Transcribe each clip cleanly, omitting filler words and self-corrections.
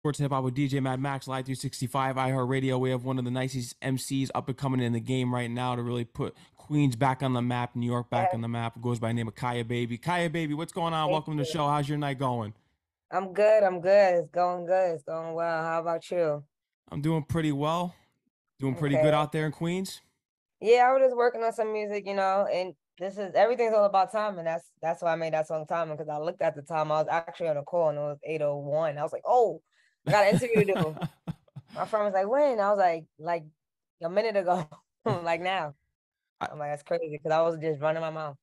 Sports Hip Hop with DJ Mad Max, Live 365, iHeartRadio. We have one of the nicest MCs up and coming in the game right now to really put Queens back on the map, New York back Yeah, on the map. It goes by the name of Kyah Baby. Kyah Baby, what's going on? thank Welcome to the you. show. How's your night going? I'm good. I'm good. It's going good. It's going well. How about you? I'm doing pretty well. Doing pretty Okay. good out there in Queens. Yeah, I was just working on some music, and this is everything's all about time, and that's why I made that song timing because I looked at the time. I was actually on a call and it was 8:01. I was like, oh, I got an interview to do. My friend was like, when? I was like a minute ago, like now. I, I'm like, that's crazy because I was just running my mouth.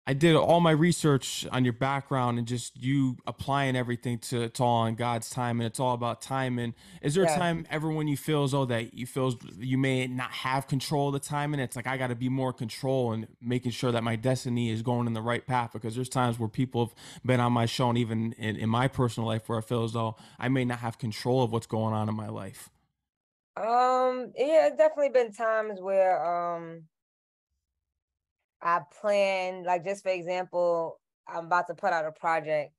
I did all my research on your background and just you applying everything to it's all on God's time and it's all about timing. Is there a Yeah. time ever when you feel as though that you feel you may not have control of the time and it's like I got to be more control and making sure that my destiny is going in the right path because there's times where people have been on my show and even in my personal life where I feel as though I may not have control of what's going on in my life. Yeah, it's definitely been times where I plan, like just for example, I'm about to put out a project.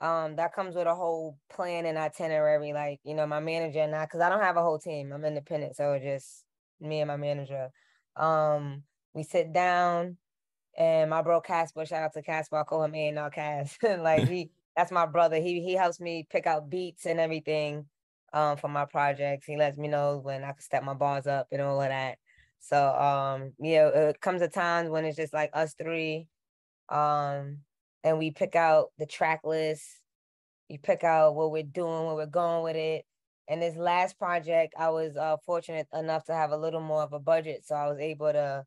That comes with a whole plan and itinerary, like, my manager and I, because I don't have a whole team. I'm independent, so it's just me and my manager. We sit down and my bro Casper, shout out to Casper, I call him A&R Cas. Like that's my brother. He helps me pick out beats and everything for my projects. He lets me know when I can step my bars up and all of that. So yeah, it comes at times when it's just like us three. Um and we pick out the track list. You pick out what we're doing, where we're going with it. And this last project, I was fortunate enough to have a little more of a budget, so I was able to,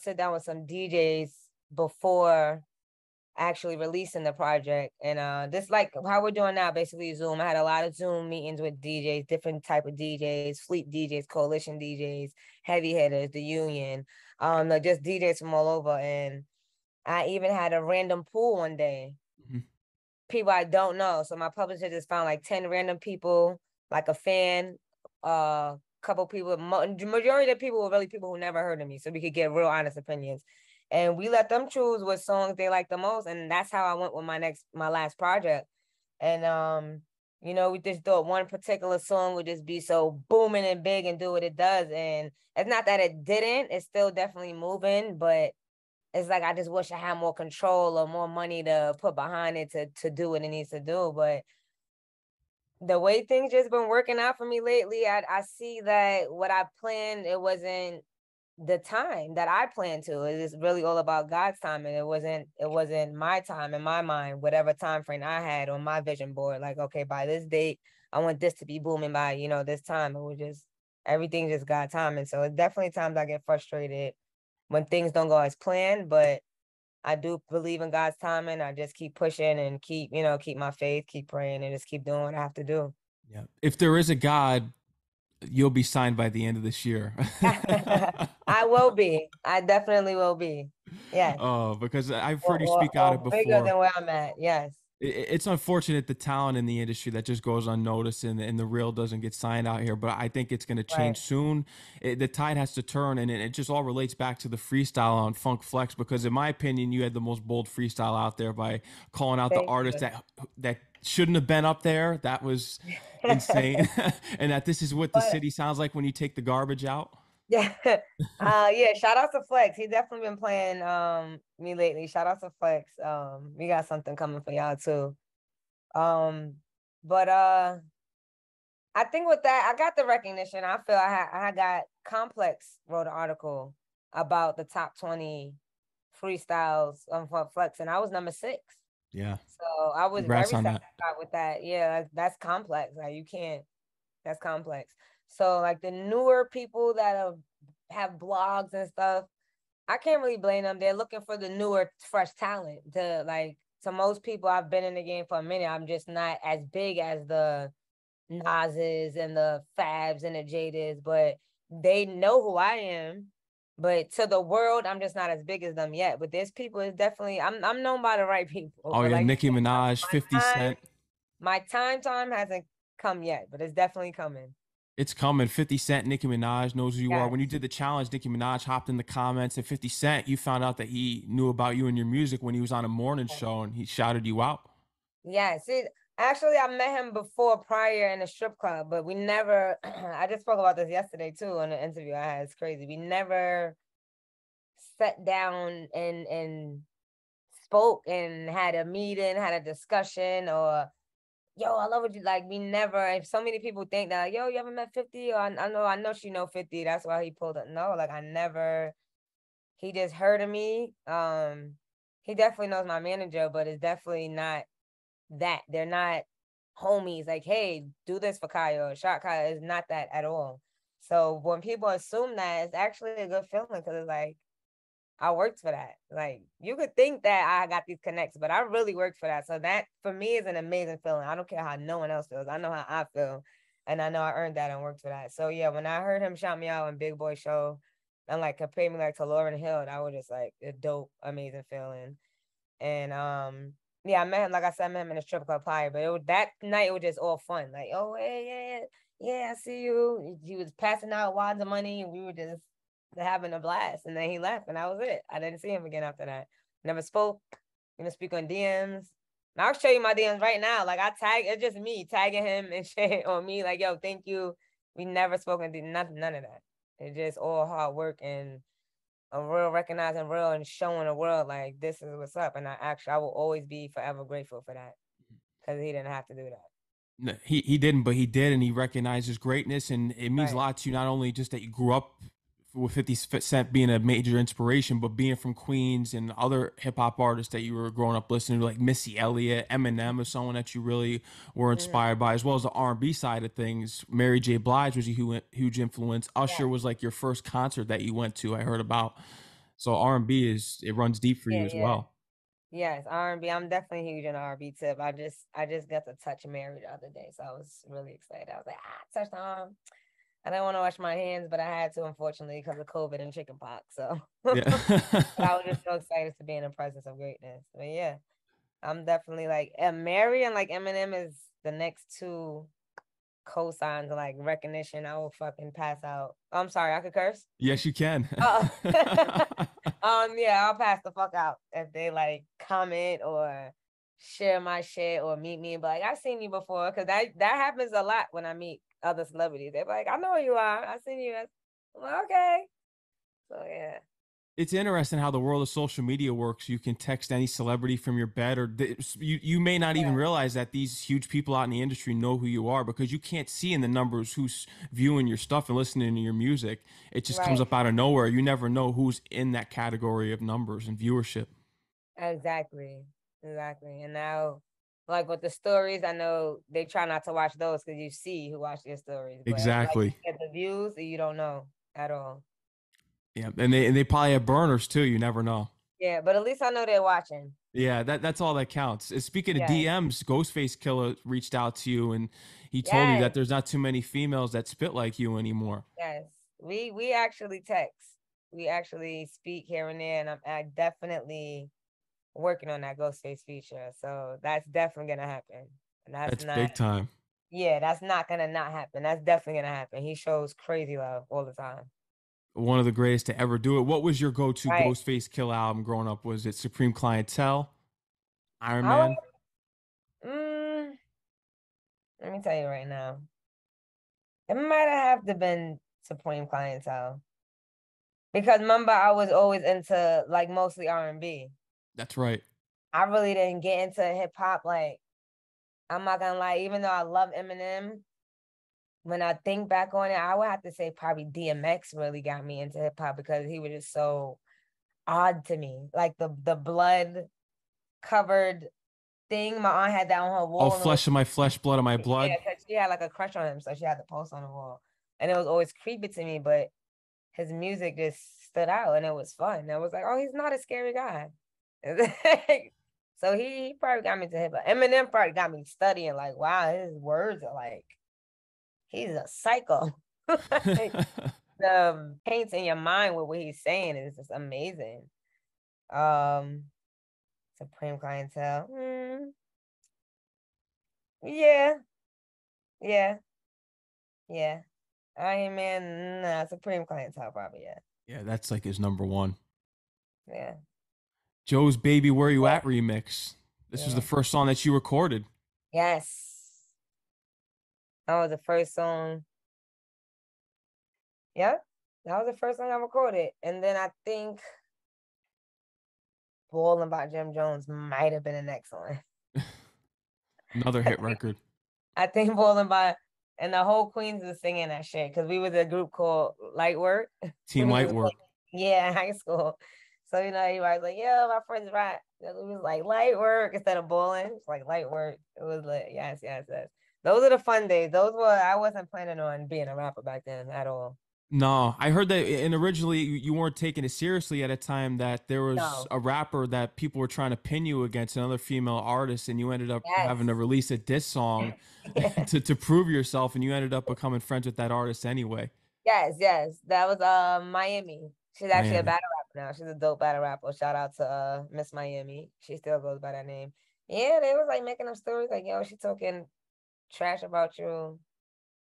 sit down with some DJs before actually releasing the project. And this like how we're doing now, basically Zoom. I had a lot of Zoom meetings with DJs, different type of DJs, fleet DJs, coalition DJs, heavy hitters, the union, like just DJs from all over. And I even had a random pool one day, people I don't know. So my publisher just found like 10 random people, like a fan, couple people, majority of the people were really people who never heard of me. So we could get real honest opinions. And we let them choose what songs they like the most. And that's how I went with my last project. And we just thought one particular song would just be so booming and big and do what it does. And it's not that it didn't, it's still definitely moving, but it's like I just wish I had more control or more money to put behind it to do what it needs to do. But the way things just been working out for me lately, I see that what I planned, it wasn't the time that I planned to. It is really all about God's time. And it wasn't my time in my mind, whatever time frame I had on my vision board. Like, okay, by this date, I want this to be booming by, this time. It was just everything just got time. And so it's definitely times I get frustrated when things don't go as planned, but I do believe in God's timing. I just keep pushing and keep my faith, keep praying, and just keep doing what I have to do. Yeah. If there is a God, you'll be signed by the end of this year. I will be. I definitely will be. Yes. Oh, because I've Or, heard you or, speak out it or bigger before. than where I'm at. Yes. It's unfortunate the talent in the industry that just goes unnoticed and the real doesn't get signed out here, but I think it's going to Right. change soon. The tide has to turn, and it just all relates back to the freestyle on Funk Flex because, in my opinion, you had the most bold freestyle out there by calling out the Thank artist you. that shouldn't have been up there. That was insane, and that this is what the But city sounds like when you take the garbage out. yeah. Yeah, shout out to Flex. He definitely been playing me lately. Shout out to Flex. We got something coming for y'all too. Um, but I think with that, I got the recognition. I feel I got Complex wrote an article about the top 20 freestyles for Flex, and I was number 6. Yeah, So I was congrats very on that. satisfied with that. Yeah, that's complex. Like you can't, that's complex. So like the newer people that have blogs and stuff, I can't really blame them. They're looking for the newer, fresh talent. To most people, I've been in the game for a minute. I'm just not as big as the Nas's and the Fabs and the Jadas, but they know who I am. But to the world, I'm just not as big as them yet. But there's people, it's definitely I'm known by the right people. Oh But yeah, like you Nicki said, Minaj, 50 my time, Cent. my time hasn't come yet, but it's definitely coming. It's coming. 50 Cent, Nicki Minaj knows who you are. When you Yes. did the challenge, Nicki Minaj hopped in the comments, and 50 Cent, you found out that he knew about you and your music when he was on a morning show and he shouted you out. Yes. Actually, I met him before prior in a strip club, but we never I just spoke about this yesterday too in an interview I had. It's crazy. We never sat down and spoke and had a meeting, had a discussion, or yo, I love what you like. We never. If so many people think that, yo, you ever met 50? Or I know she know 50. That's why he pulled it. No, like I never. He just heard of me. He definitely knows my manager, but it's definitely not that. They're not homies. Like, hey, do this for Kyah or shot Kyah. It's not that at all. So when people assume that, it's actually a good feeling because it's like I worked for that. Like you could think that I got these connects, but I really worked for that. So that for me is an amazing feeling. I don't care how no one else feels. I know how I feel. And I know I earned that and worked for that. So yeah, when I heard him shout me out on Big Boy Show and like compare me like to Lauryn Hill, that was just like a dope, amazing feeling. And yeah, I met him, like I said, I met him in a strip club prior, but it was that night it was just all fun. Like, oh hey, yeah, I see you. He was passing out wads of money and we were just having a blast. And then he left and that was it. I didn't see him again after that. Never spoke, speak on DMs. And I'll show you my DMs right now. Like I tag, it's just me tagging him and shit on me, like, yo, thank you. We never spoken, nothing, none of that. It's just all hard work and a real recognizing real and showing the world like this is what's up. And I will always be forever grateful for that because he didn't have to do that. No, he didn't, but he did, and he recognizes greatness, and it means a Right. lot to you. Not only just that you grew up with 50 Cent being a major inspiration, but being from Queens and other hip hop artists that you were growing up listening to, like Missy Elliott, Eminem, is someone that you really were Mm-hmm. inspired by, as well as the R&B side of things. Mary J. Blige was a huge influence. Yeah. Usher was like your first concert that you went to. I heard about. So R&B it runs deep for you Yeah. as Yeah. well. Yes, R&B. I'm definitely huge in R&B tip. I just got to touch Mary the other day, so I was really excited. I was like, touch the arm. I didn't want to wash my hands, but I had to, unfortunately, because of COVID and chickenpox. So, but Yeah. I was just so excited to be in the presence of greatness. But yeah, I'm definitely like, and Mary and like Eminem is the next two cosigns, like recognition. I will fucking pass out. I'm sorry, I could curse. Yes, you can. Oh, yeah, I'll pass the fuck out if they like comment or share my shit or meet me and be like, I've seen you before, because that happens a lot when I meet other celebrities. They're like, I know who you are. I've seen you. I'm like, okay. So yeah. It's interesting how the world of social media works. You can text any celebrity from your bed, or you may not even Yeah. realize that these huge people out in the industry know who you are because you can't see in the numbers who's viewing your stuff and listening to your music. It just comes Right. up out of nowhere. You never know who's in that category of numbers and viewership. Exactly. Exactly. And now, like with the stories, I know they try not to watch those because you see who watch your stories. But like you Exactly. said, the views, you don't know at all. Yeah, and they probably have burners too. You never know. Yeah, but at least I know they're watching. Yeah, that's all that counts. Speaking of Yes. DMs, Ghostface Killah reached out to you and he told you that Yes. there's not too many females that spit like you anymore. Yes. We actually text. We actually speak here and there, and I definitely working on that Ghostface feature. So that's definitely gonna happen. And that's That's not, big time. yeah, that's not gonna not happen. That's definitely gonna happen. He shows crazy love all the time. One of the greatest to ever do it. What was your go-to Right. Ghostface Killah album growing up? Was it Supreme Clientele, Iron I Man? like, mm, let me tell you right now. It might have to been Supreme Clientele. Because remember, I was always into like mostly R&B. That's right. I really didn't get into hip hop. Like, I'm not gonna lie, even though I love Eminem, when I think back on it, I would have to say probably DMX really got me into hip hop because he was just so odd to me. Like the blood covered thing. My aunt had that on her Oh, wall, and it was, flesh of my flesh, blood of my yeah, blood. because she had like a crush on him, so she had the post on the wall. And it was always creepy to me, but his music just stood out and it was fun. I was like, oh, he's not a scary guy. So he probably got me to hip hop. Eminem probably got me studying, like, wow, his words are like, he's a psycho. Like, the paints in your mind with what he's saying is just amazing. Um, Supreme Clientele. Yeah, yeah, yeah. Iron Man, nah, Supreme Clientele probably, yeah. Yeah, that's like his number one. Yeah. Joe's Baby Where You Yeah. At remix. This was the Yeah. first song that you recorded. Yes. That was the first song. Yep. That was the first song I recorded. And then I think Ballin' by Jim Jones might have been the next one. Another hit record. I think Ballin' by, and the whole Queens was singing that shit because we was a group called Light Work. We Team was Light just Work. like, yeah, in high school. So, you know, everybody's like, yeah, my friend's right. It was like light work instead of bowling. It's like light work. It was like, yes, yes, yes. Those are the fun days. Those were, I wasn't planning on being a rapper back then at all. No, I heard that, and originally you weren't taking it seriously at a time that there was No. a rapper that people were trying to pin you against another female artist, and you ended up having to Yes. release a diss song Yeah. to prove yourself, and you ended up becoming friends with that artist anyway. Yes, yes. That was Miami. She's actually a Miami. battle rapper now. She's a dope battle rapper. Shout out to Miss Miami. She still goes by that name. Yeah, they was like making up stories like, yo, she talking trash about you.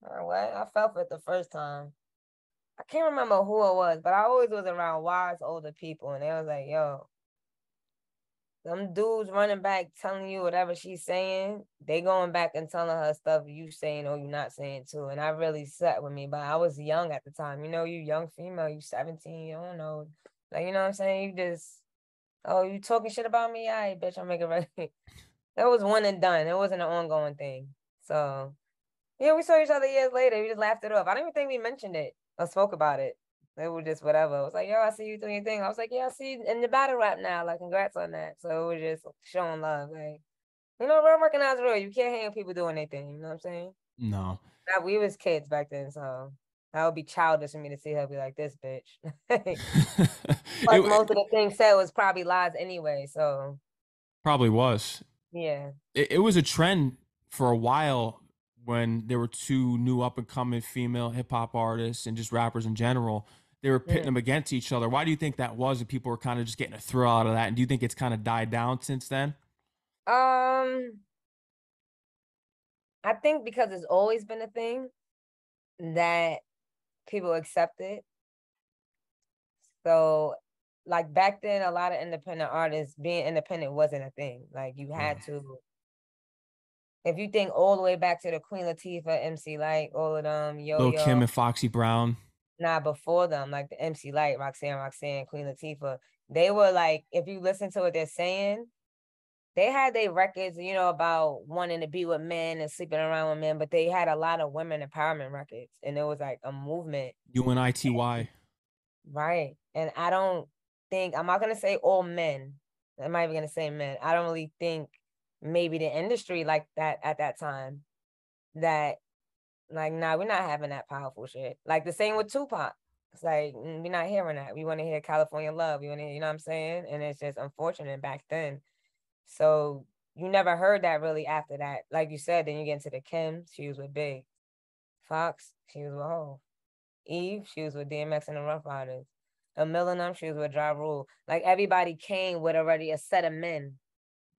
Or what? I fell for it the first time. I can't remember who it was, but I always was around wise older people, and they was like, "Yo, them dudes running back telling you whatever she's saying, they going back and telling her stuff you saying or you not saying too." And I really sat with me, but I was young at the time. You know, you young female, you 17, you don't know, like you know what I'm saying. You just, oh, you talking shit about me? All right, bitch, I'm making ready. That was one and done. It wasn't an ongoing thing. So yeah, we saw each other years later. We just laughed it off. I don't even think we mentioned it or spoke about it. It was just whatever. It was like, yo, I see you doing your thing. I was like, yeah, I see you in the battle rap now. Like, congrats on that. So it was just showing love. Like, you know, real recognize real. You can't hang with people doing anything. You know what I'm saying? No. Now, we was kids back then, so that would be childish for me to see her be like this bitch. Plus, most It of the things said was probably lies anyway. So probably was. yeah. It was a trend for a while when there were two new up and coming female hip hop artists and just rappers in general. They were pitting Mm. them against each other. Why do you think that was? And people were kind of just getting a thrill out of that. And do you think it's kind of died down since then? Um, I think because it's always been a thing that people accept it. So like back then, a lot of independent artists being independent wasn't a thing. Like you Yeah. had to, if you think all the way back to the Queen Latifah, MC Light, all of them, Yo Lil Yo, Kim and Foxy Brown. nah, before them, like the MC Light, Roxanne, Queen Latifah, they were like, if you listen to what they're saying, they had their records, you know, about wanting to be with men and sleeping around with men, but they had a lot of women empowerment records, and it was like a movement. UNITY. Right. And I don't think, I'm not going to say all men. I'm not even going to say men. I don't really think maybe the industry like that at that time that, like, nah, we're not having that powerful shit. Like the same with Tupac. It's like, we're not hearing that. We want to hear California Love. We want to hear, you know what I'm saying? And it's just unfortunate back then. So you never heard that really after that. Like you said, then you get into the Kim, she was with Big. Fox, she was with Hov. Eve, she was with DMX and the Rough Riders. A Millennium, she was with Ja Rule. Like everybody came with already a set of men.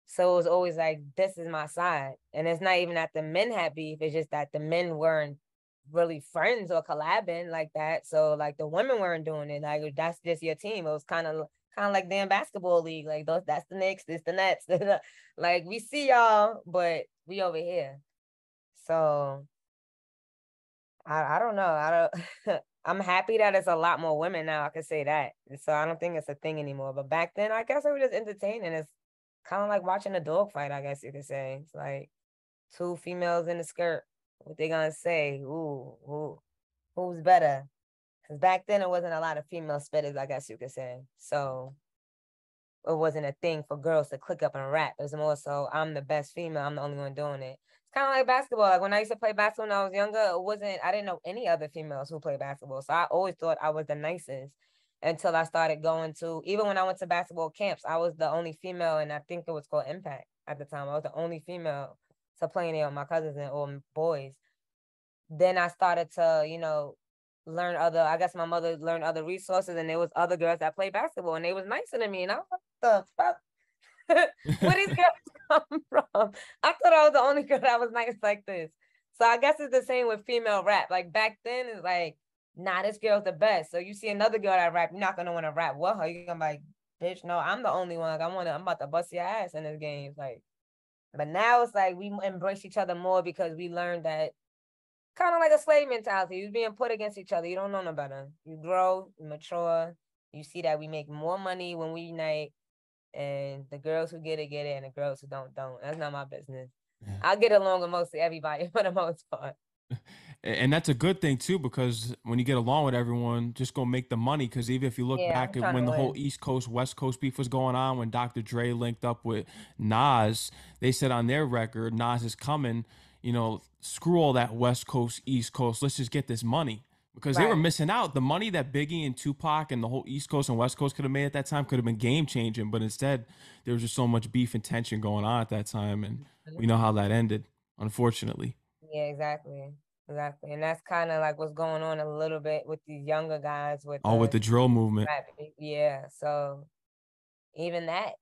So it was always like, this is my side. And it's not even that the men had beef, it's just that the men weren't really friends or collabing like that. So like the women weren't doing it. Like that's just your team. It was kind of like damn basketball league. Like those that's the Knicks, this the Nets. Like we see y'all, but we over here. So I don't know. I don't I'm happy that it's a lot more women now. I can say that. So I don't think it's a thing anymore. But back then, I guess it was just entertaining. It's kind of like watching a dog fight, I guess you could say. It's like two females in the skirt. What they gonna say? Who's better? Because back then it wasn't a lot of female spitters, I guess you could say. So it wasn't a thing for girls to click up and rap. It was more so I'm the best female. I'm the only one doing it. It's kind of like basketball. Like when I used to play basketball when I was younger, I didn't know any other females who played basketball. So I always thought I was the nicest until I started going to, even when I went to basketball camps, I was the only female, and I think it was called Impact at the time. I was the only female to play in there with my cousins and all boys. Then I started to, learn other, I guess my mother learned other resources, and there was other girls that played basketball and they was nicer than me. And I was like, what the fuck? Where these girls come from? I thought I was the only girl that was nice like this. So I guess it's the same with female rap. Like back then, it's like, nah, this girl's the best. So you see another girl that rap, you're not gonna want to rap with her. You're gonna be like, bitch, no, I'm the only one. Like I'm about to bust your ass in this game. It's like, But now it's like we embrace each other more because we learned that kind of like a slave mentality. You're being put against each other. You don't know no better. You grow, you mature. You see that we make more money when we unite, and the girls who get it, and the girls who don't. That's not my business. Yeah. I get along with mostly everybody for the most part. And that's a good thing too, because when you get along with everyone, just go make the money. Because even if you look Yeah, back I'm at trying when to the whole win. East Coast West Coast beef was going on, when Dr. Dre linked up with Nas, they said on their record, Nas is coming. Screw all that West Coast East Coast. Let's just get this money, because they were Right. missing out. The money that Biggie and Tupac and the whole East Coast and West Coast could have made at that time could have been game changing. But instead, there was just so much beef and tension going on at that time, and we know how that ended, unfortunately. Yeah, exactly. Exactly. And that's kind of like what's going on a little bit with these younger guys with All with the the drill movement. rap. Yeah. So even that,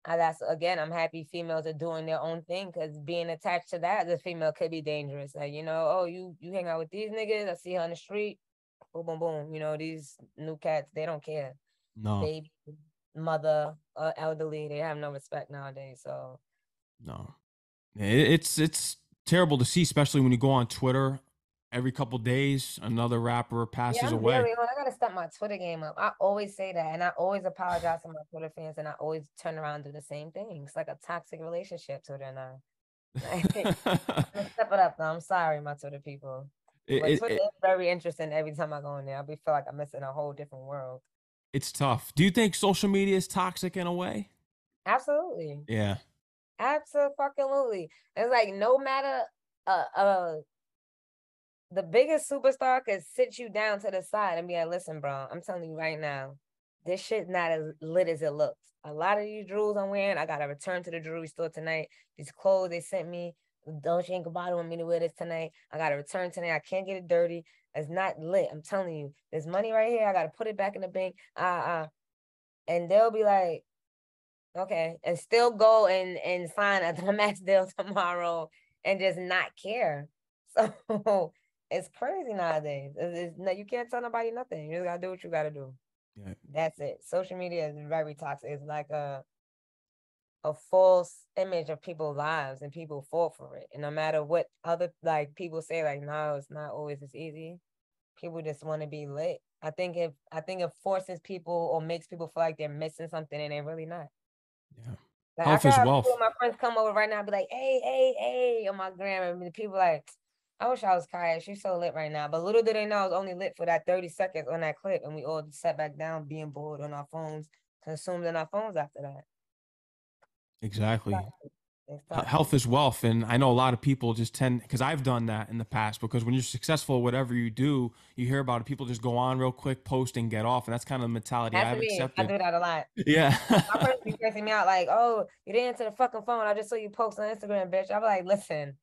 that's again, I'm happy females are doing their own thing because being attached to that, the female could be dangerous. Like, oh, you hang out with these niggas, I see her on the street, boom, boom, boom. These new cats, they don't care. No, Baby, mother, elderly, they have no respect nowadays. So no. It's terrible to see, especially when you go on Twitter. Every couple days, another rapper yeah, passes I'm away. barely on. I gotta step my Twitter game up. I always say that, and I always apologize to my Twitter fans, and I always turn around and do the same thing. It's like a toxic relationship, Twitter and I. Like, I'm gonna step it up, though. I'm sorry, my Twitter people, but it, Twitter it is very interesting. Every time I go in there, I feel like I'm missing a whole different world. it's tough. Do you think social media is toxic in a way? Absolutely, Yeah. absolutely. It's like no matter uh uh the biggest superstar could sit you down to the side and be like, listen, bro, I'm telling you right now, this shit's not as lit as it looks. A lot of these jewels I'm wearing, I gotta return to the jewelry store tonight. These clothes they sent me, Dolce and Gabbana want me to wear this tonight. I gotta return tonight. I can't get it dirty. It's not lit. I'm telling you, there's money right here. I gotta put it back in the bank. And they'll be like, okay, and still go and sign a dumbass deal tomorrow and just not care. So it's crazy nowadays. No, you can't tell nobody nothing. You just gotta do what you gotta do. Yeah. That's it. Social media is very toxic. It's like a false image of people's lives, and people fall for it. And no matter what other like people say, like, no, it's not always as easy. People just want to be lit. I think it forces people or makes people feel like they're missing something and they're really not. Yeah. Like I Health could is have two wealth. of my friends come over right now and be like, hey, hey, hey, on my gram. And the people like, I wish I was Kyah. She's so lit right now. But little do they know I was only lit for that 30 seconds on that clip. And we all just sat back down being bored on our phones, consumed in our phones after that. Exactly. It's toxic. Health is wealth, and I know a lot of people just tend, because I've done that in the past, because when you're successful whatever you do, you hear about it, people just go on real quick, post and get off, and that's kind of the mentality That's I've me. I accepted. do that a lot. Yeah. My friends be stressing me out like, oh, you didn't answer the fucking phone. I just saw you post on Instagram, bitch. I'm like, listen,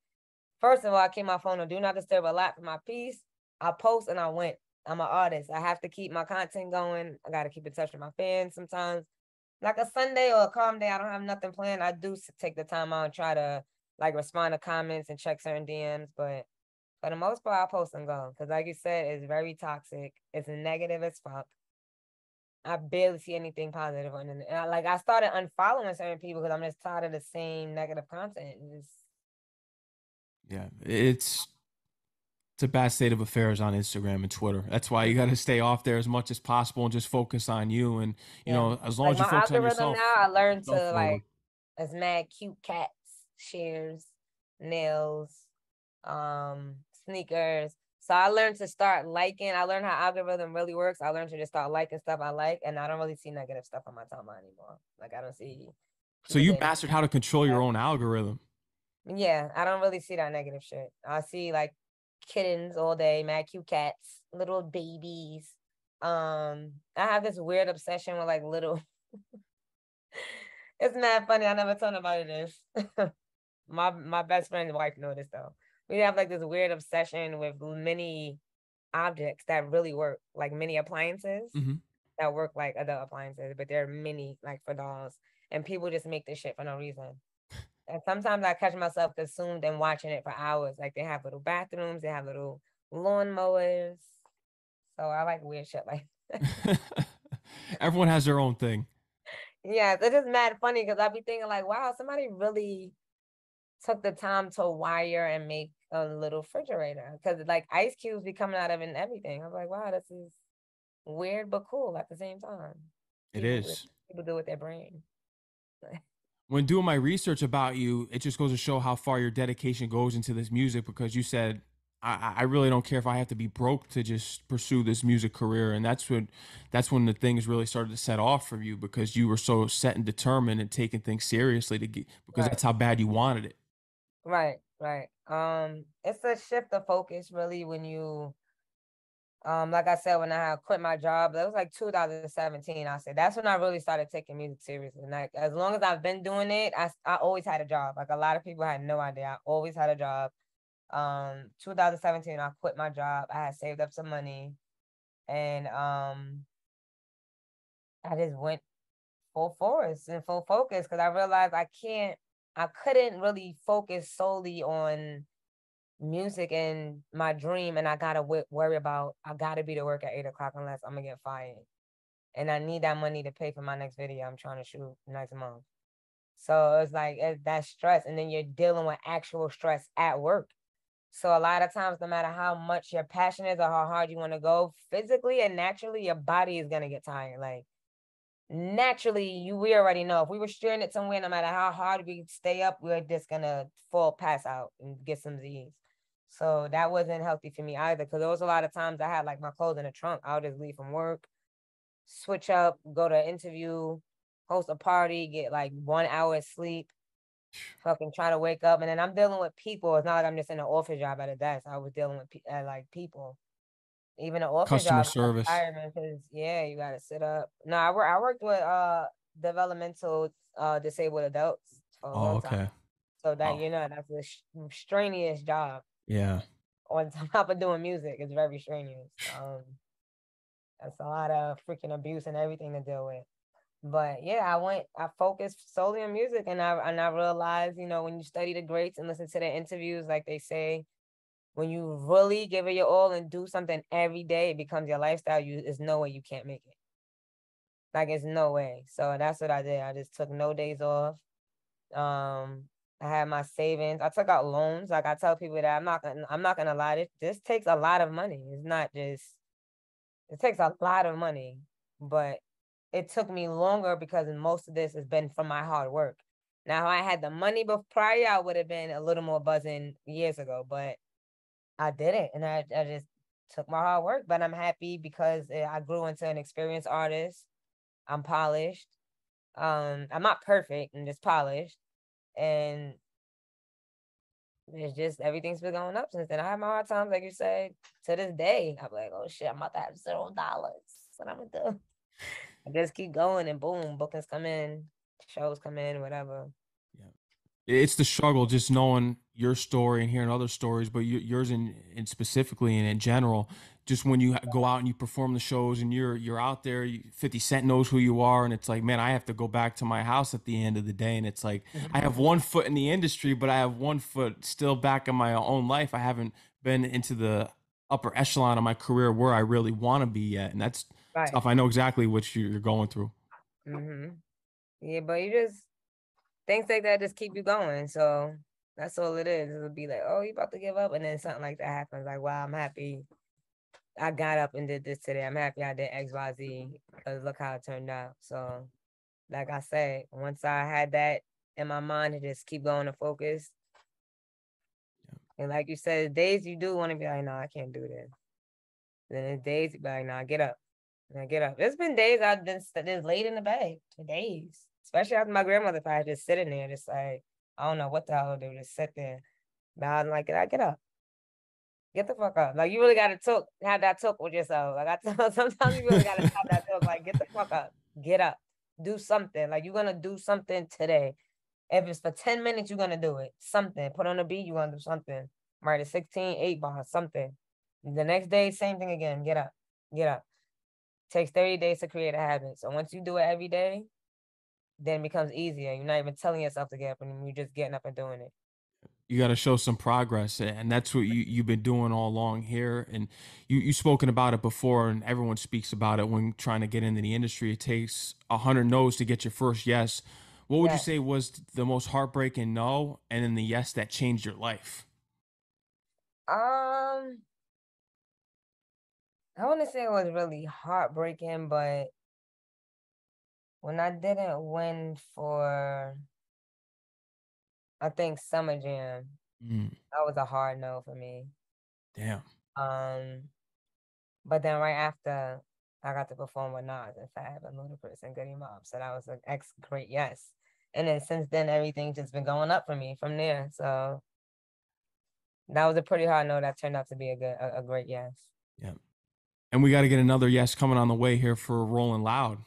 first of all, I keep my phone on do not disturb a lot for my piece. I post and I went. I'm an artist. I have to keep my content going. I got to keep in touch with my fans sometimes. Like a Sunday or a calm day, I don't have nothing planned. I do take the time out and try to like respond to comments and check certain DMs. But for the most part, I post and go. Because like you said, it's very toxic. It's negative as fuck. I barely see anything positive on it. And I started unfollowing certain people because I'm just tired of the same negative content. Yeah. It's a bad state of affairs on Instagram and Twitter. That's why you got Mhm. to stay off there as much as possible and just focus on you. And, Yeah. as long Like as you my focus on algorithm yourself, now, I push learned yourself to forward. like as mad cute cats, shares, nails, sneakers. So I learned to start liking. I learned how algorithm really works. I learned to just start liking stuff I like, and I don't really see negative stuff on my timeline anymore. Like I don't see So people you getting. mastered how to control your own algorithm. Yeah, I don't really see that negative shit. I see like kittens all day, mad cute cats, little babies. I have this weird obsession with like little. It's mad funny. I never told nobody this. My best friend's wife noticed though. We have like this weird obsession with mini objects that really work, like mini appliances Hmm. that work like adult appliances, but they're mini like for dolls. And people just make this shit for no reason. And sometimes I catch myself consumed and watching it for hours. Like they have little bathrooms, they have little lawnmowers. So I like weird shit like Everyone has their own thing. yeah, it's just mad funny because I be thinking like, wow, somebody really took the time to wire and make a little refrigerator because like ice cubes be coming out of it and everything. I was like, wow, this is weird but cool at the same time. It People is. people do with their brain. When doing my research about you, it just goes to show how far your dedication goes into this music because you said, I really don't care if I have to be broke to just pursue this music career. And that's when the things really started to set off for you because you were so set and determined and taking things seriously to get, because Right, that's how bad you wanted it. right. It's a shift of focus really when you like I said, when I had quit my job, that was like 2017. I said that's when I really started taking music seriously. And like as long as I've been doing it, I always had a job. Like a lot of people had no idea. I always had a job. 2017, I quit my job. I had saved up some money, and I just went full force and full focus because I realized I couldn't really focus solely on music and my dream, and I gotta worry about I gotta be to work at 8 o'clock unless I'm gonna get fired, and I need that money to pay for my next video I'm trying to shoot next month. So it's like that stress, and then you're dealing with actual stress at work. So a lot of times, no matter how much your passion is or how hard you want to go, physically and naturally, your body is gonna get tired. Like naturally, we already know if we were steering it somewhere, no matter how hard we stay up, we're just gonna fall, pass out, and get some Z's. So that wasn't healthy for me either, because there was a lot of times I had like my clothes in the trunk. I would just leave from work, switch up, go to an interview, host a party, get like 1 hour of sleep, fucking try to wake up, and then I'm dealing with people. It's not like I'm just in an office job at a desk. I was dealing with like people. Even an office Customer job got service. tiring because yeah, you gotta sit up. No, I worked with developmental disabled adults for a Oh, long time. okay. So that Oh, you know that's the strenuous job. yeah. On top of doing music, it's very strenuous. That's a lot of freaking abuse and everything to deal with. But yeah, I focused solely on music, and I realized, you know, when you study the greats and listen to their interviews, like they say, when you really give it your all and do something every day, it becomes your lifestyle. There's no way you can't make it. Like it's no way. So that's what I did. I just took no days off. I had my savings. I took out loans. Like I tell people that I'm not gonna lie. This takes a lot of money. It's not just it takes a lot of money, but it took me longer because most of this has been from my hard work. Now, if I had the money before prior, I would have been a little more buzzing years ago, but I didn't. And I just took my hard work, but I'm happy because I grew into an experienced artist. I'm polished. I'm not perfect. I'm just polished. And it's just everything's been going up since then. I have my hard times, like you said, to this day. I'm like, oh shit, I'm about to have $0. What I'm gonna do? I just keep going and boom, bookings come in, shows come in, whatever. Yeah. It's the struggle just knowing your story and hearing other stories, but yours in specifically and in general, just when you go out and you perform the shows and you're out there, 50 Cent knows who you are, and it's like, man, I have to go back to my house at the end of the day, and it's like I have one foot in the industry, but I have one foot still back in my own life. I haven't been into the upper echelon of my career where I really want to be yet, and that's Right. tough. I know exactly what you're going through. hmm Yeah, but you just things like that just keep you going. So that's all it is. It'll be like, oh, you about to give up, and then something like that happens. Like, wow, I'm happy I got up and did this today. I'm happy I did XYZ because look how it turned out. So, like I said, once I had that in my mind to just keep going to focus, and like you said, days you do want to be like, no, I can't do this. Then there's days you be like, nah, get up. Now get up. There's been days I've been just laid in the bed for days, especially after my grandmother passed, just sitting there, just like, I don't know what the hell to do, just sit there. But I'm like, get up. Get the fuck up. Like you really gotta have that talk with yourself. Like I tell sometimes you really gotta have that talk. Like get the fuck up. Get up. Do something. Like you're gonna do something today. If it's for 10 minutes, you're gonna do it. Something. Put on a beat, you're gonna do something. Write a 16, 8 bar, something. The next day, same thing again. Get up. Get up. Takes 30 days to create a habit. So once you do it every day, then it becomes easier. You're not even telling yourself to get up and you're just getting up and doing it. You got to show some progress, and that's what you've been doing all along here. And you've spoken about it before, and everyone speaks about it when trying to get into the industry. It takes 100 no's to get your first yes. What would you Yeah. say was the most heartbreaking no, and then the yes that changed your life? Um, I wouldn't say it was really heartbreaking, but when I didn't win for, I think, Summer Jam, Mm, that was a hard no for me. damn. Um, but then right after I got to perform with Nas and Fab and Ludacris and Goody Mob, so that was an ex great yes. And then since then, everything's just been going up for me from there. So that was a pretty hard no that turned out to be a great yes. Yeah. And we got to get another yes coming on the way here for Rolling Loud.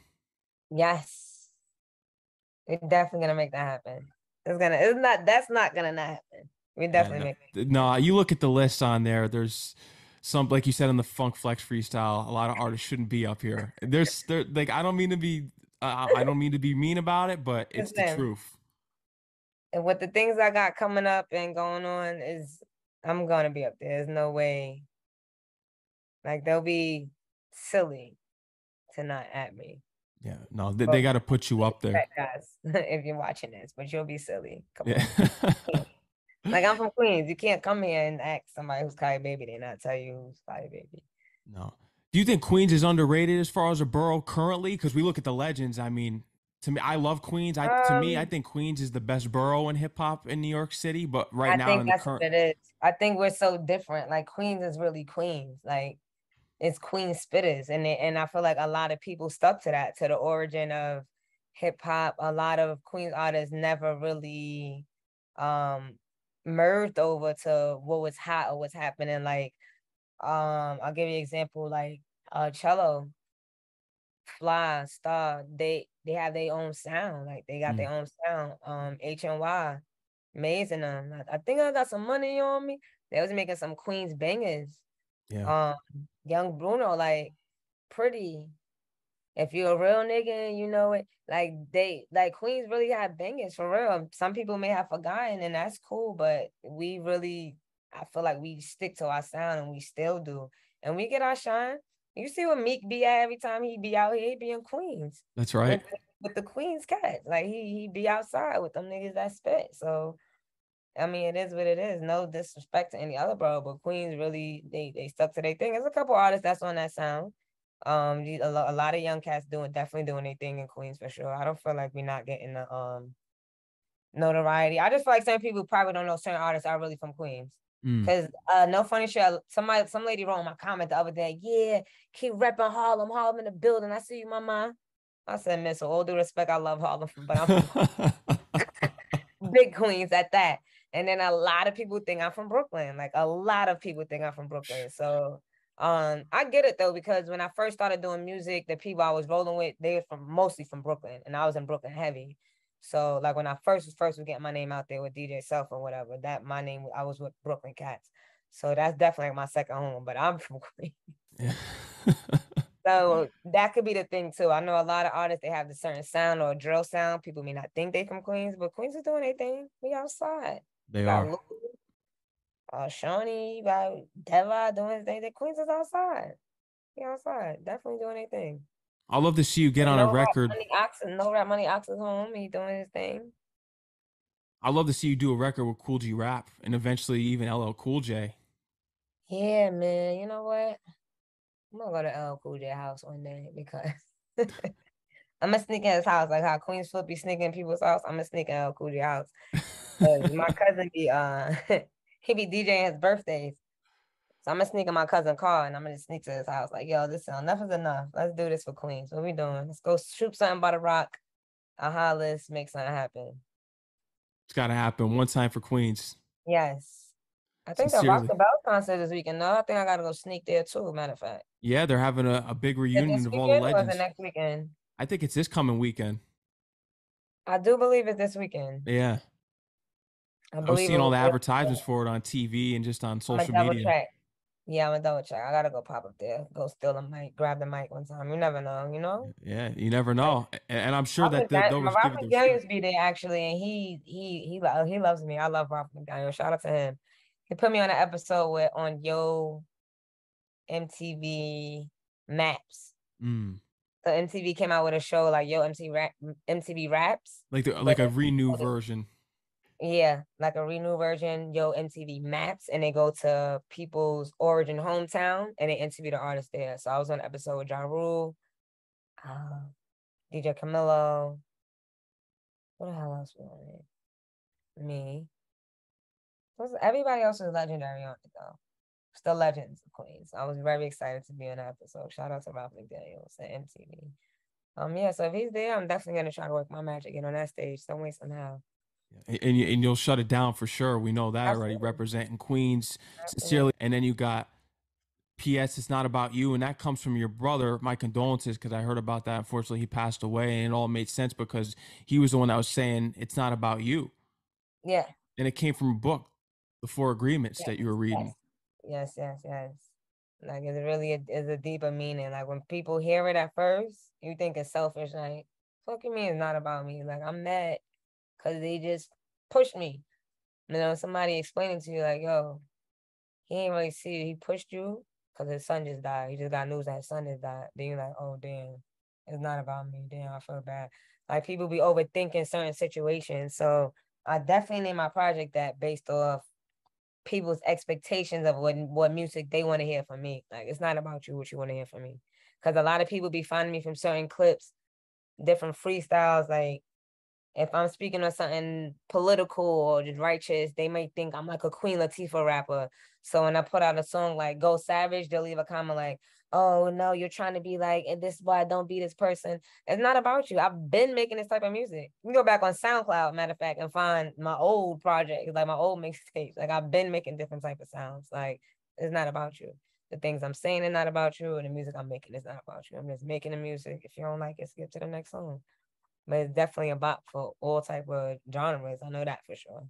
Yes, we're definitely gonna make that happen. That's not gonna not happen. We Yeah, definitely no, make it no, happen. you look at the list on there. There's some, like you said, in the Funk Flex freestyle. A lot of artists shouldn't be up here. There, like, I don't mean to be, I don't mean to be mean about it, but it's the Listen, truth. and with the things I got coming up and going on is I'm gonna be up there. There's no way. Like they'll be silly to not at me. Yeah, no, they But got to put you up there. guys, if you're watching this, but you'll be silly. Come Yeah. on. Like I'm from Queens. You can't come here and ask somebody who's Kyah Baby, they not tell you who's Kyah Baby. No. Do you think Queens is underrated as far as a borough currently? Because we look at the legends. I mean, to me, I love Queens. I Um, think Queens is the best borough in hip hop in New York City. But right I now, think in the that's current, what it is. I think we're so different. Like Queens is really Queens. Like it's Queen spitters, and I feel like a lot of people stuck to that, to the origin of hip hop. A lot of Queens artists never really um merged over to what was hot or what's happening. Like I'll give you an example, like Cello, Fly, Star, they have their own sound. Like they got mm, their own sound. HNY, Maze and them. I think I got some money on me. They was making some Queens bangers. yeah, Um, Young Bruno, like pretty. If you're a real nigga and you know it, like they like Queens really had bangers for real. Some people may have forgotten, and that's cool, but we really, I feel like we stick to our sound and we still do. And we get our shine. You see what Meek be at every time he be out here, he be in Queens that's right. with with the Queens cats. Like he be outside with them niggas that spit. So I mean, it is what it is. No disrespect to any other bro, but Queens really they stuck to their thing. There's a couple artists that's on that sound. A lot of young cats definitely doing their thing in Queens for sure. I don't feel like we're not getting the notoriety. I just feel like some people probably don't know certain artists are really from Queens. Mm, Cause no funny shit. Some lady wrote in my comment the other day, yeah, keep repping Harlem, Harlem in the building. I see you, mama. I said, Miss, with all due respect, I love Harlem, but I'm from big Queens at that. And then a lot of people think I'm from Brooklyn. Like a lot of people think I'm from Brooklyn. So I get it though, because when I first started doing music, the people I was rolling with, they were from mostly from Brooklyn, and I was in Brooklyn heavy. So like when I first was getting my name out there with DJ Self or whatever, that my name I was with Brooklyn Cats. So that's definitely like my second home, but I'm from Queens. yeah. So that could be the thing too. I know a lot of artists they have the certain sound or drill sound. People may not think they from Queens, but Queens is doing their thing. We outside. They Got are. Lou, Shawnee, got Deva doing his thing. The Queens is outside. We outside. Definitely doing their thing. I love to see you get And on a no rap record. money ox no rap money ox is home. He doing his thing. I love to see you do a record with Cool G Rap and eventually even LL Cool J. Yeah, man. You know what? I'm gonna go to L Cool J house one day because I'm gonna sneak in his house, like how Queens Flip be sneaking in people's house. I'm gonna sneak in L Cool J house. My cousin be he be DJing his birthdays. So I'm gonna sneak in my cousin's car and I'm gonna sneak to his house. Like, yo, this enough is enough. Let's do this for Queens. What we doing? Let's go shoot something by the rock. Aha, let's make something happen. It's got to happen one time for Queens. Yes. I think the Rock Sincerely. the Bell concert this weekend. No, I think I gotta go sneak there too, matter of fact. Yeah, they're having a big Is it reunion this of all the weekend or is it legends. next weekend? I think it's this coming weekend. I do believe it's this weekend. Yeah. I I was believe it seeing all was the this advertisements weekend. for it on TV and just on I'm gonna social double media. check. Yeah, I'm gonna double check. I gotta go pop up there, go steal the mic, grab the mic one time. You never know, you know? Yeah, you never Like know. And I'm sure that they'll Rob give it the respect. McDaniels be there actually, and he loves me. I love Rob McDaniels. Shout out to him. He put me on an episode with on Yo MTV Maps. Mm. So MTV came out with a show like Yo MTV Raps, but like a renew version. yeah, like a renew version, Yo MTV Maps, and they go to people's origin hometown and they interview the artists there. So I was on an episode with Ja Rule, uh, DJ Camilo. What the hell else was on it? Me. Everybody else was legendary on it though. Still legends of Queens. I was very excited to be on that episode. Shout out to Rob McDaniels at MTV. Yeah, so if he's there, I'm definitely gonna try to work my magic in on that stage some way, somehow. And you'll shut it down for sure. We know that already. Absolutely. Representing Queens Absolutely. sincerely, and then you got P.S. It's not about you, and that comes from your brother. My condolences, because I heard about that. Unfortunately, he passed away, and it all made sense because he was the one that was saying it's not about you, Yeah. and it came from a book, The Four Agreements, Yes. that you were reading. Yes. Yes. Yes. Yes. Like it's really is a deeper meaning. Like when people hear it at first, you think it's selfish. Like fucking me is not about me. Like I'm mad because they just pushed me. Somebody explaining to you like, yo, he ain't really see you. He pushed you because his son just died. He just got news that his son just died. Then you're like, oh damn, it's not about me. Damn, I feel bad. Like people be overthinking certain situations. So I definitely name my project that based off people's expectations of what music they want to hear from me. Like it's not about you what you want to hear from me. Because a lot of people be finding me from certain clips, different freestyles, like if I'm speaking on something political or just righteous, they may think I'm like a Queen Latifah rapper. So when I put out a song like Go Savage, they'll leave a comment like, oh no, you're trying to be like, and this is why I don't be this person. It's not about you. I've been making this type of music. You can go back on SoundCloud, matter of fact, and find my old projects, like my old mixtapes. Like I've been making different type of sounds. Like it's not about you. The things I'm saying are not about you, and the music I'm making is not about you. I'm just making the music. If you don't like it, skip to the next song. But it's definitely a bop for all type of genres. I know that for sure.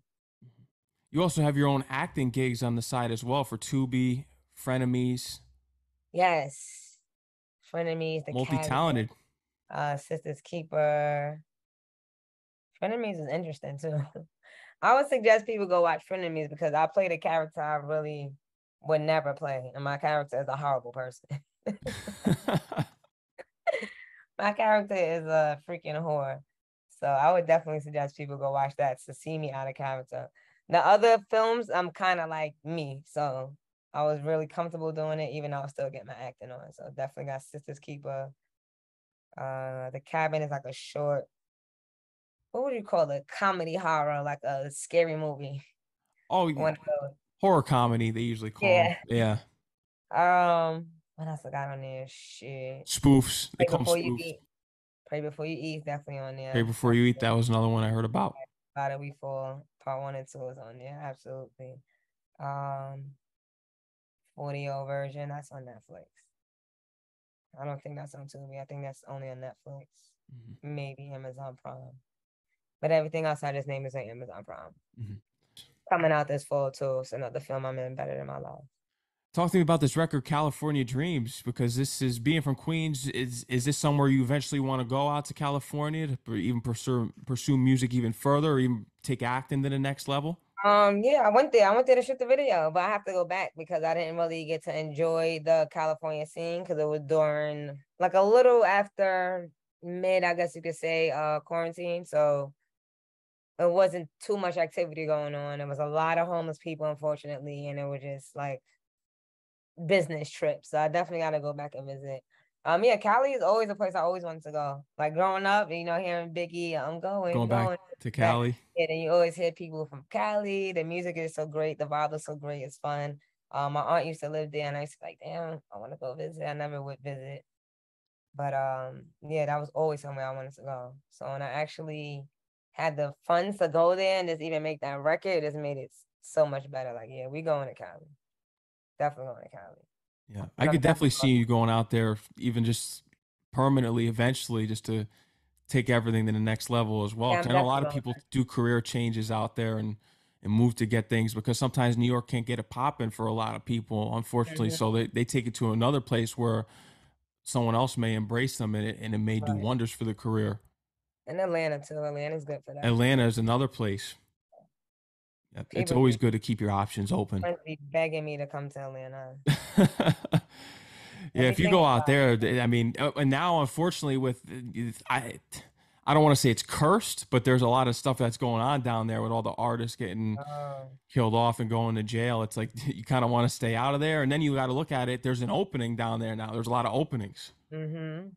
You also have your own acting gigs on the side as well for Tubi, Frenemies, Yes. Frenemies, The Cabinet, multi-talented. Sisters Keeper. Frenemies is interesting too. I would suggest people go watch Frenemies because I played a character I really would never play. And my character is a horrible person. My character is a freaking whore. So I would definitely suggest people go watch that to see me out of character. The other films, I'm kind of like me. So I was really comfortable doing it, even though I still get my acting on. So definitely got Sisters Keeper. The Cabin is like a short, what would you call it? Comedy horror, like a scary movie. Oh, One of those. horror comedy they usually call them. Yeah. Yeah, What else I got on there? Shit. spoofs. They Pray call them Before You spoofs. Eat. Pray Before You Eat is definitely on Pray there. before you eat. That was another one I heard about. How Did We Fall? Part 1 and 2 is on there. Absolutely. Um, 40 version, that's on Netflix. I don't think that's on Tubi. I think that's only on Netflix. Mm-hmm. Maybe Amazon Prime. But everything else I just named is on Amazon Prime. Mm-hmm. Coming out this fall too. It's another film I'm in, Better Than My Life. Talk to me about this record, California Dreams, because this is being from Queens. Is this somewhere you eventually want to go out to California to even pursue music even further, or even take acting to the next level? Yeah, I went there. I went there to shoot the video, but I have to go back because I didn't really get to enjoy the California scene because it was during like a little after mid, I guess you could say, quarantine. So it wasn't too much activity going on. There was a lot of homeless people, unfortunately, and it was just like business trips. So I definitely got to go back and visit. Yeah, Cali is always a place I always wanted to go. Like growing up, hearing Biggie, I'm Going back going to back. Cali. Yeah, and you always hear people from Cali. The music is so great. The vibe is so great. It's fun. My aunt used to live there, and I used to be like, damn, I want to go visit. I never would visit, but yeah, that was always somewhere I wanted to go. So when I actually had the funds to go there and just even make that record, it just made it so much better. Like, yeah, we going to Cali. Definitely going to Cali. Yeah, But I I'm could definitely definitely see you going out there, even just permanently, eventually, just to take everything to the next level as well. yeah, 'Cause I'm I know a definitely lot of going. people do career changes out there and move to get things because sometimes New York can't get it popping for a lot of people, unfortunately. Mhm. So they take it to another place where someone else may embrace them and it may do Right. wonders for the career. And Atlanta too. Atlanta's good for that too. Atlanta is another place. Yep, it's People always be good to keep your options open. friends be begging me to come to Atlanta. Yeah, Yeah, if you Everything go is out fire. there, I mean, and now unfortunately with I don't want to say it's cursed, but there's a lot of stuff that's going on down there with all the artists getting Oh. killed off and going to jail. It's like you kind of want to stay out of there, and then you got to look at it. There's an opening down there now. There's a lot of openings. Mm-hmm.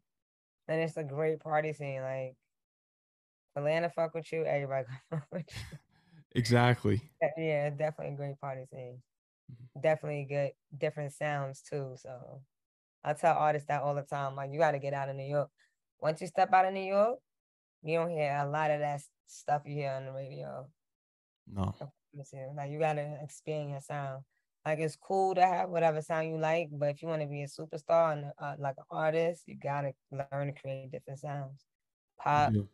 And it's a great party scene. Like Atlanta fuck with you, everybody gonna fuck with you. Exactly. Yeah, definitely a great party scene. Definitely good different sounds too. So I tell artists that all the time. Like you gotta get out of New York. Once you step out of New York, you don't hear a lot of that stuff you hear on the radio. No, Like you gotta expand your sound. Like it's cool to have whatever sound you like, but if you want to be a superstar and like an artist, you gotta learn to create different sounds. you Pop, do.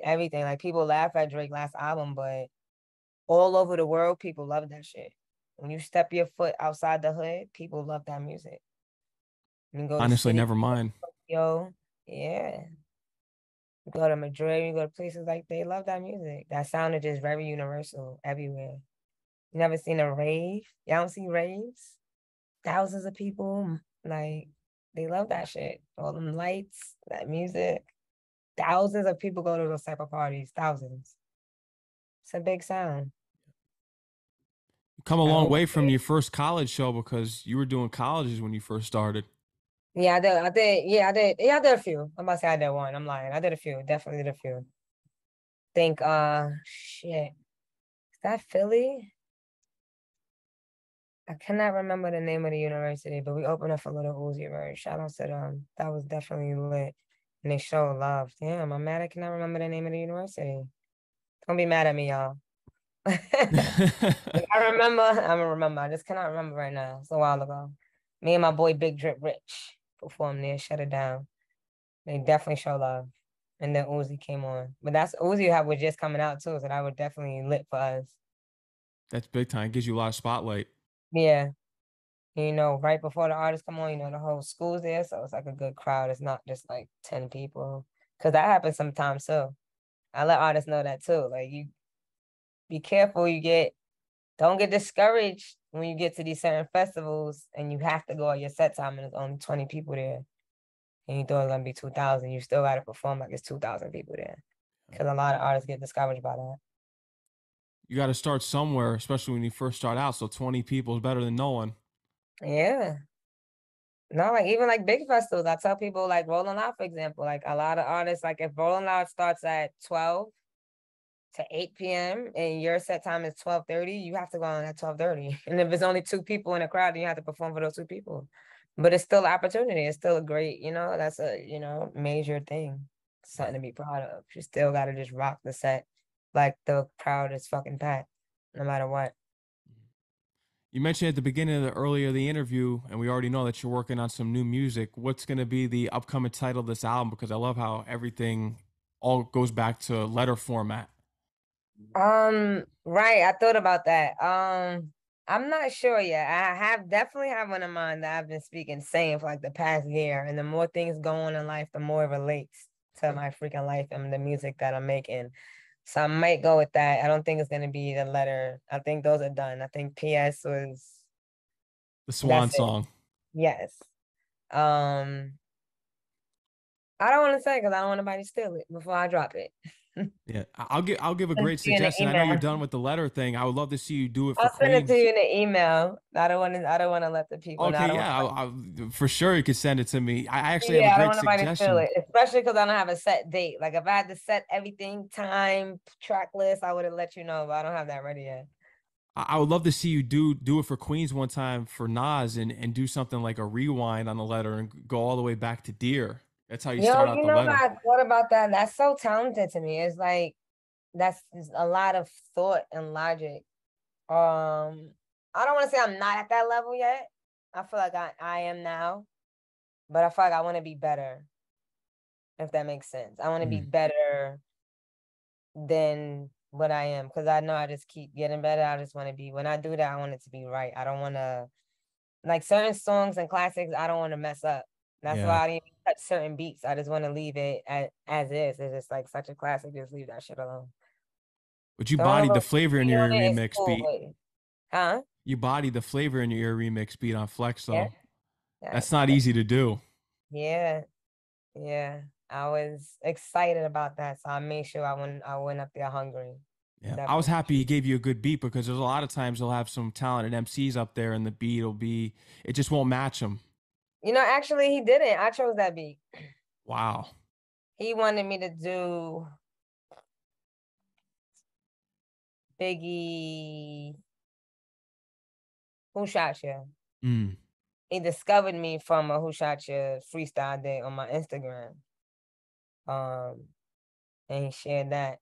everything. Like people laugh at Drake last album, but all over the world, people love that shit. When you step your foot outside the hood, people love that music. You can go to Honestly, city, never mind. yo, yeah. You go to Madrid, you go to places like they love that music. That sound is just very universal everywhere. You never seen a rave? Y'all don't see raves? Thousands of people, like, they love that shit. All them lights, that music. Thousands of people go to those type of parties. Thousands. It's a big sound. Come a I long hope. way from your first college show because you were doing colleges when you first started. Yeah, I did. I did. Yeah, I did. Yeah, I did a few. I'm about to say I did one. I'm lying. I did a few. Definitely did a few. Think, shit. Is that Philly? I cannot remember the name of the university, but we opened up for Little Uzi Vert. Shout out to them. That was definitely lit. And they showed love. Damn, I'm mad I cannot remember the name of the university. Don't be mad at me, y'all. If I remember. I just cannot remember right now. It's a while ago. Me and my boy Big Drip Rich performed there, shut it down. They definitely show love. And then Uzi came on. But that's Uzi had was just coming out too, so that was definitely lit for us. That's big time. Gives you a lot of spotlight. Yeah. Right before the artists come on, the whole school's there, so it's like a good crowd. It's not just like 10 people. Cause that happens sometimes too. I let artists know that too. Like you be careful, don't get discouraged when you get to these certain festivals and you have to go at your set time and there's only 20 people there. And you thought it's gonna be 2,000, you still gotta perform like it's 2,000 people there. Cause a lot of artists get discouraged by that. You got to start somewhere, especially when you first start out. So 20 people is better than no one. Yeah. No, like even like big festivals, I tell people like Rolling Loud, for example, like a lot of artists, like if Rolling Loud starts at 12 to 8 p.m. and your set time is 12:30, you have to go on at 12:30. And if there's only two people in the crowd, then you have to perform for those two people. But it's still an opportunity. It's still a great, that's a, major thing. Something to be proud of. You still gotta just rock the set like the crowd is fucking packed, no matter what. You mentioned at the beginning of the earlier the interview, and we already know that you're working on some new music. What's going to be the upcoming title of this album? Because I love how everything all goes back to letter format. Right. I thought about that. I'm not sure yet. I have definitely have one in mind that I've been saying for like the past year. And the more things go on in life, the more it relates to my freaking life and the music that I'm making. So I might go with that. I don't think it's gonna be the letter. I think those are done. I think PS was The Swan that's it. Song. Yes. Um, I don't want to say because I don't want anybody to steal it before I drop it. Yeah, I'll give a Send it great to you in the suggestion. I know you're email. done with the letter thing. I would love to see you do it for I'll send it to Queens. you in the email. I don't want to let the people know. I Okay, don't want yeah, for sure you could send it to me. I actually have a Yeah, I don't great want nobody to steal suggestion. it, especially because I don't have a set date. Like if I had to set everything, time, track list, I would have let you know, but I don't have that ready yet. I would love to see you do it for Queens one time for Nas and do something like a rewind on the letter and go all the way back to Dear. That's how you Yo, start out you the know letter. what I thought about that? That's so talented to me. It's like that's a lot of thought and logic. I don't want to say I'm not at that level yet. I feel like I am now, but I feel like I want to be better, if that makes sense. I want to be Mm, better than what I am because I know I just keep getting better. I just want to be, when I do that, I want it to be right. I don't want to, like certain songs and classics, I don't want to mess up. That's yeah. why I didn't even touch certain beats. I just want to leave it as is. It's just like such a classic, just leave that shit alone. But you Throwing a bodied the little flavor in beat your on it is remix cool, beat. but huh? You bodied the flavor in your remix beat on Flex Yeah, though. That's Yes. not easy to do. Yeah. Yeah. I was excited about that. So I made sure I went up there hungry. Yeah, I was Definitely. happy he gave you a good beat because there's a lot of times you'll have some talented MCs up there and the beat will be, it just won't match them. Actually he didn't. I chose that beat. Wow. He wanted me to do Biggie Who Shot Ya. Mm. He discovered me from a Who Shot Ya freestyle day on my Instagram. And he shared that.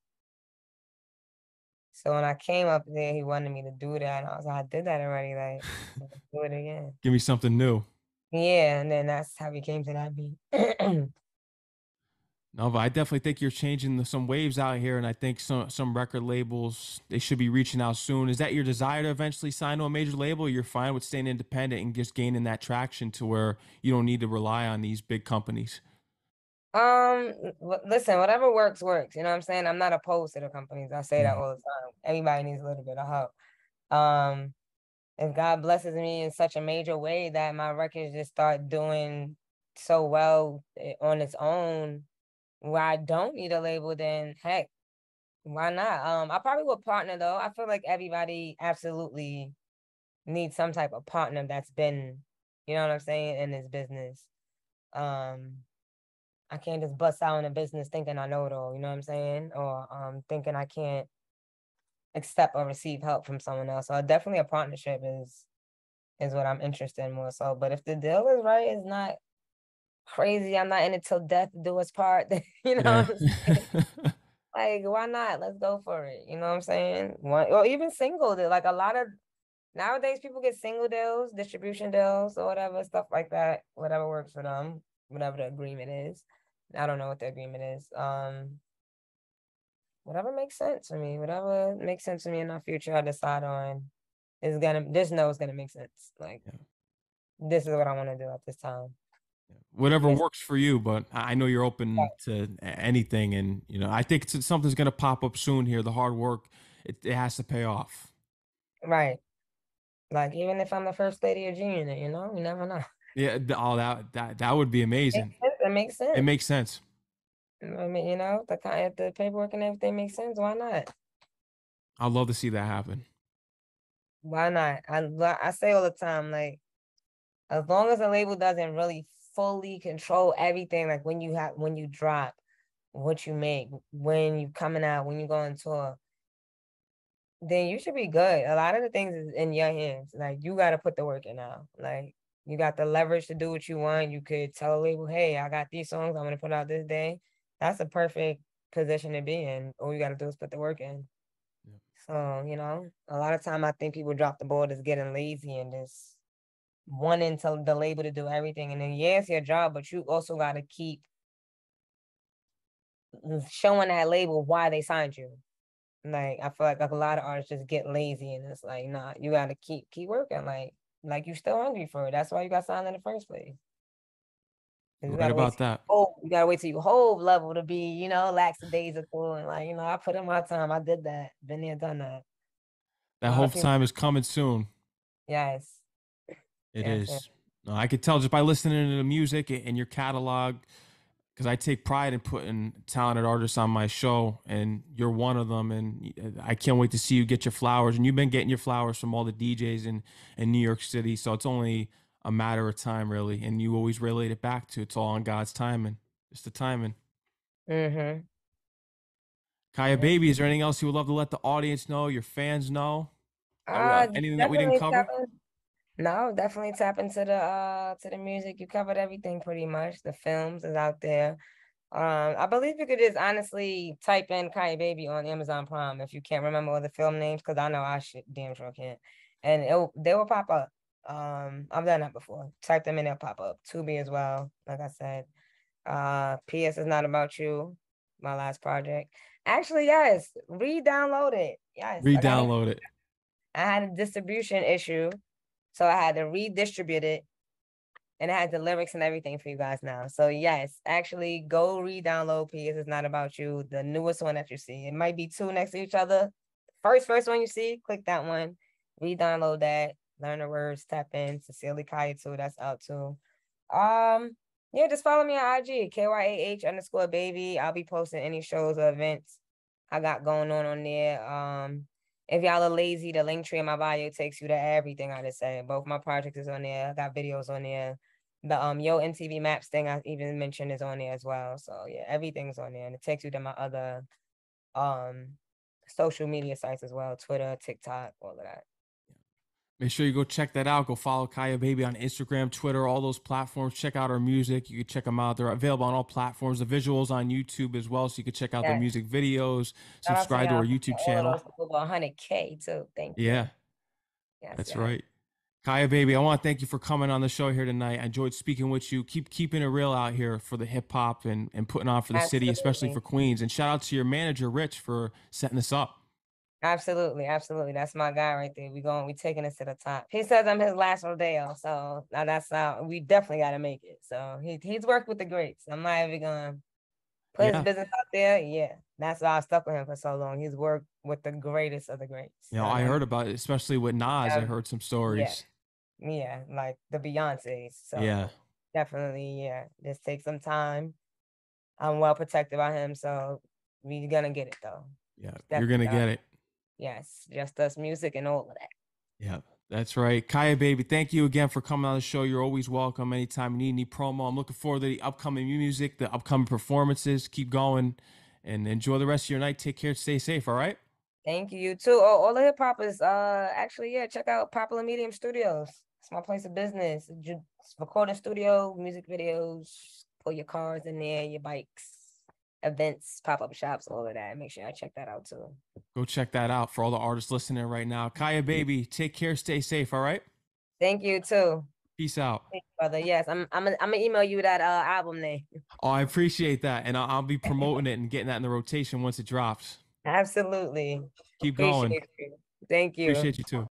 So when I came up there, he wanted me to do that. And I was like, I did that already. Like, let's do it again. Give me something new. Yeah, and then that's how we came to that beat. No, but I definitely think you're changing some waves out here, and I think some record labels they should be reaching out soon. Is that your desire to eventually sign to a major label? Or you're fine with staying independent and just gaining that traction to where you don't need to rely on these big companies. Listen, whatever works, works. You know what I'm saying? I'm not opposed to the companies. I say that Mm. all the time. Everybody needs a little bit of help. Um, if God blesses me in such a major way that my records just start doing so well on its own, where I don't need a label, then heck, why not? I probably would partner though. I feel like everybody absolutely needs some type of partner that's been, you know what I'm saying, in this business. Um, I can't just bust out in a business thinking I know it all, you know what I'm saying? Or thinking I can't accept or receive help from someone else. So definitely a partnership is what I'm interested in more so. But if the deal is right, it's not crazy. I'm not in it till death do us part. You know Yeah. what I'm saying? Like, why not? Let's go for it. You know what I'm saying? Or even single deal. Like a lot of nowadays people get single deals, distribution deals, or whatever, stuff like that. Whatever works for them, whatever the agreement is. I don't know what the agreement is. Whatever makes sense for me, whatever makes sense for me in our future, I decide on is gonna this know it's gonna make sense. Like Yeah. this is what I want to do at this time. Whatever Miss works for you, but I know you're open to anything, and I think something's gonna pop up soon here. The hard work, it has to pay off. right. Like even if I'm the first lady of junior, you never know. Yeah, oh, that would be amazing. Makes sense. It makes It sense. makes sense. I mean, if the paperwork and everything makes sense, why not? I'd love to see that happen. Why not? I say all the time, like as long as the label doesn't really fully control everything, like when you drop, what you make, when you coming out, when you go on tour, then you should be good. A lot of the things is in your hands. Like you got to put the work in now. Like you got the leverage to do what you want. You could tell a label, "Hey, I got these songs I'm gonna put out this day." That's a perfect position to be in. All you got to do is put the work in. Yeah. So a lot of time I think people drop the ball just getting lazy and just wanting to the label to do everything. And then yeah, it's your job, but you also got to keep showing that label why they signed you. Like I feel like a lot of artists just get lazy and it's like, nah, you gotta keep working. Like you still hungry for it. That's why you got signed in the first place. You Right gotta wait about till that. you gotta wait till you whole level to be, lackadaisical and like, I put in my time. I did that. Been there, done that. A That lot of hope people, time is coming soon. yes, It yes, yes. is. No, I could tell just by listening to the music and your catalog, because I take pride in putting talented artists on my show, and you're one of them. And I can't wait to see you get your flowers. And you've been getting your flowers from all the DJs in New York City, so it's only a matter of time, really. And you always relate it back to it's all on God's timing. It's the timing. Mm-hmm. Kyah Yes. Baby, is there anything else you would love to let the audience know, your fans know, anything that we didn't Definitely cover? tap in. No, definitely tap into the music. You covered everything pretty much. The films is out there. I believe you could just honestly type in Kyah Baby on Amazon Prime if you can't remember all the film names, because I know I should damn sure can't. And they will pop up. I've done that before. Type them in, they'll pop up. Tubi as well, like I said. PS is not about you, my last project. Actually, yes, re-download it. Yes, Re-download it. I had a distribution issue, so I had to redistribute it and it has the lyrics and everything for you guys now. So yes, actually go re-download PS It's Not About You, the newest one that you see. It might be two next to each other. First one you see, click that one, re-download that, learn the words, tap in. Sincerely Kyah too, that's out too. Yeah, just follow me on IG, KYAH_baby. I'll be posting any shows or events I got going on there. If y'all are lazy, the link tree in my bio takes you to everything I just said. Both my projects is on there. I got videos on there. The Yo MTV Maps thing I even mentioned is on there as well. So yeah, everything's on there, and it takes you to my other social media sites as well, Twitter, TikTok, all of that. Make sure you go check that out. Go follow Kyah Baby on Instagram, Twitter, all those platforms. Check out her music. You can check them out. They're available on all platforms. The visuals on YouTube as well, so you can check out the Yes. music videos. Shout out to Subscribe to y'all her for YouTube all of channel. those over 100K too. Thank Yeah, you. Yes, that's yes. right. Kyah Baby, I want to thank you for coming on the show here tonight. I enjoyed speaking with you. Keep keeping it real out here for the hip hop and putting on for the city, especially Absolutely. for Queens. And shout out to your manager, Rich, for setting this up. Absolutely. Absolutely. That's my guy right there. We taking us to the top. He says I'm his last rodeo. So now that's how we definitely gotta make it. So he's worked with the greats. I'm not even gonna put his Yeah. business out there. Yeah. That's why I stuck with him for so long. He's worked with the greatest of the greats. You know, I heard about it, especially with Nas. I Um, heard some yeah. stories. Yeah. Like the Beyoncé's. Yeah. So definitely, yeah. Just take some time. I'm well protected by him. So we gonna get it though. Yeah. You're Definitely going to got get it. it. Yes. Just us music and all of that. Yeah, that's right. Kyah Baby, thank you again for coming on the show. You're always welcome anytime you need any promo. I'm looking forward to the upcoming music, the upcoming performances. Keep going and enjoy the rest of your night. Take care. Stay safe. All right. Thank you, you too. Oh, all the hip hop is actually, yeah, check out Popular Medium Studios. It's my place of business. Recording studio, music videos, pull your cars in there, your bikes, events, pop-up shops, all of that. Make sure I check that out too. Go check that out for all the artists listening right now. Kyah Baby, take care. Stay safe. All right. Thank you too. Peace out. Thank you, brother. Yes, I'm gonna email you that album name. Oh, I appreciate that. And I'll be promoting it and getting that in the rotation once it drops. Absolutely. Keep going. Appreciate you. Thank you. Appreciate you too.